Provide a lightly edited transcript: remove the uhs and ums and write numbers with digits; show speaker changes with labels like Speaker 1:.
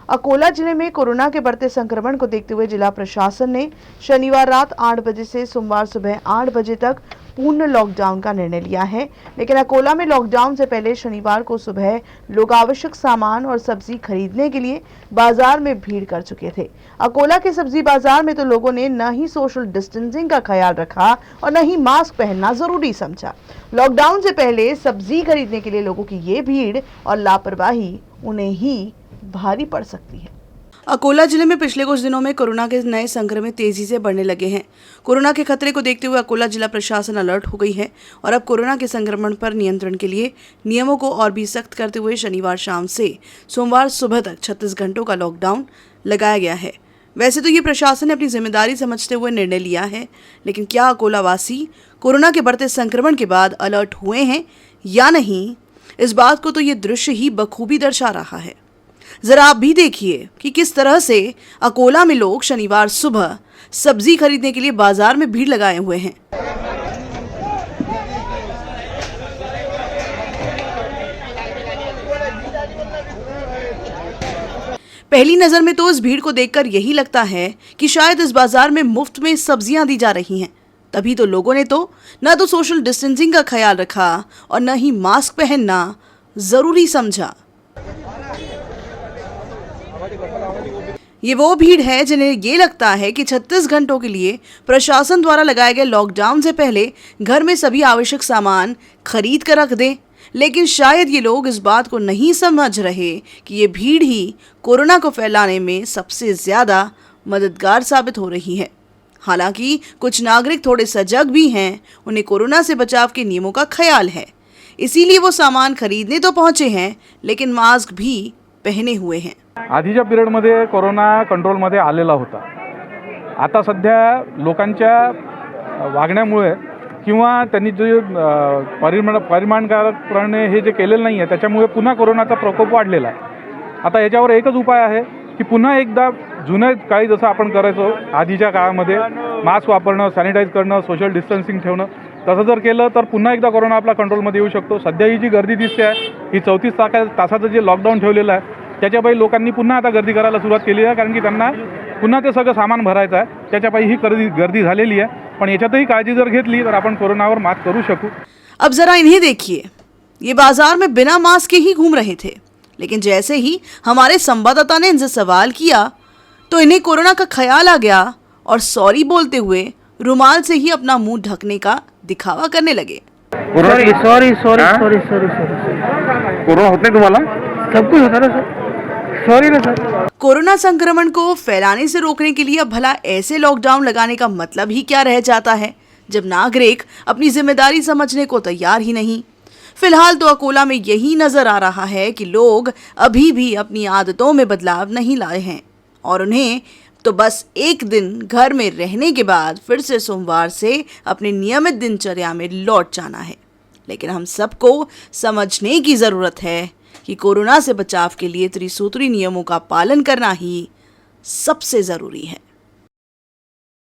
Speaker 1: अकोला जिले में कोरोना के बढ़ते संक्रमण को देखते हुए जिला प्रशासन ने शनिवार रात 8 बजे से सोमवार सुबह 8 बजे तक पूर्ण लॉकडाउन का निर्णय लिया है। लेकिन अकोला में लॉकडाउन से पहले शनिवार को सुबह लोग आवश्यक सामान और सब्जी खरीदने के लिए बाजार में भीड़ कर चुके थे। अकोला के सब्जी बाजार में तो लोगों ने न ही सोशल डिस्टेंसिंग का ख्याल रखा और न ही मास्क पहनना जरूरी समझा। लॉकडाउन से पहले सब्जी खरीदने के लिए लोगों की ये भीड़ और लापरवाही उन्हें ही भारी पड़ सकती है।
Speaker 2: अकोला जिले में पिछले कुछ दिनों में कोरोना के नए संक्रमित तेजी से बढ़ने लगे हैं। कोरोना के खतरे को देखते हुए अकोला जिला प्रशासन अलर्ट हो गई है और अब कोरोना के संक्रमण पर नियंत्रण के लिए नियमों को और भी सख्त करते हुए शनिवार शाम से सोमवार सुबह तक 36 घंटों का लॉकडाउन लगाया गया है। वैसे तो ये प्रशासन ने अपनी जिम्मेदारी समझते हुए निर्णय लिया है, लेकिन क्या अकोला वासी कोरोना के बढ़ते संक्रमण के बाद अलर्ट हुए हैं या नहीं, इस बात को तो ये दृश्य ही बखूबी दर्शा रहा है। जरा आप भी देखिए कि किस तरह से अकोला में लोग शनिवार सुबह सब्जी खरीदने के लिए बाजार में भीड़ लगाए हुए हैं। पहली नजर में तो इस भीड़ को देखकर यही लगता है कि शायद इस बाजार में मुफ्त में सब्जियां दी जा रही हैं। तभी तो लोगों ने तो न तो सोशल डिस्टेंसिंग का ख्याल रखा और न ही मास्क पहनना जरूरी समझा। ये वो भीड़ है जिन्हें ये लगता है कि 36 घंटों के लिए प्रशासन द्वारा लगाए गए लॉकडाउन से पहले घर में सभी आवश्यक सामान खरीद कर रख दें, लेकिन शायद ये लोग इस बात को नहीं समझ रहे कि ये भीड़ ही कोरोना को फैलाने में सबसे ज्यादा मददगार साबित हो रही है। हालांकि कुछ नागरिक थोड़े सजग भी हैं, उन्हें कोरोना से बचाव के नियमों का ख्याल है, इसीलिए वो सामान खरीदने तो पहुंचे हैं लेकिन मास्क भी पहने हुए हैं।
Speaker 3: आधीच्या पिरियडमध्ये कोरोना कंट्रोलमध्ये आलेला होता। आता सध्या लोकांच्या वागण्यामुळे किंवा त्यांनी जे परिमाणकारकपणे हे जे केलेलं नाही आहे त्याच्यामुळे पुन्हा कोरोनाचा प्रकोप वाढलेला आहे। आता याच्यावर एकच उपाय आहे की पुन्हा एकदा जुन्या काळी जसं आपण करायचो आधीच्या काळामध्ये मास्क वापरणं, सॅनिटाईज करणं, सोशल डिस्टन्सिंग ठेवणं, तसं जर केलं तर पुन्हा एकदा कोरोना आपला कंट्रोलमध्ये येऊ शकतो। सध्या ही जी गर्दी दिसते आहे ही 34 तासाचं जे लॉकडाऊन ठेवलेलं आहे त्याच्यापायी लोकांनी पुन्हा आता गर्दी करायला सुरुवात केली आहे, कारण की त्यांना पुन्हा ते सगळं सामान भरायचं आहे। त्याच्यापायी ही गर्दी झालेली आहे, पण याच्यातही काळजी जर घेतली तर आपण कोरोनावर मात करू शकू।
Speaker 2: अब जरा इन्हें देखिए, ये बाजार में बिना मास्क के ही घूम रहे थे, लेकिन जैसे ही हमारे संवाददाता ने इनसे सवाल किया तो इन्हें कोरोना का ख्याल आ गया और सॉरी बोलते हुए रुमाल से ही अपना मुंह ढकने का दिखावा करने लगे।
Speaker 4: सॉरी कोरोना होत नाही तुम्हाला? सब कुछ होता ना सर, सॉरी ना सर।
Speaker 2: कोरोना संक्रमण को फैलाने से रोकने के लिए अब भला ऐसे लॉकडाउन लगाने का मतलब ही क्या रह जाता है, जब नागरिक अपनी जिम्मेदारी समझने को तैयार ही नहीं। फिलहाल तो अकोला में यही नजर आ रहा है कि लोग अभी भी अपनी आदतों में बदलाव नहीं लाए हैं और उन्हें तो बस एक दिन घर में रहने के बाद फिर से सोमवार से अपने नियमित दिनचर्या में लौट जाना है। लेकिन हम सबको समझने की जरूरत है कि कोरोना से बचाव के लिए त्रिसूत्री नियमों का पालन करना ही सबसे जरूरी है।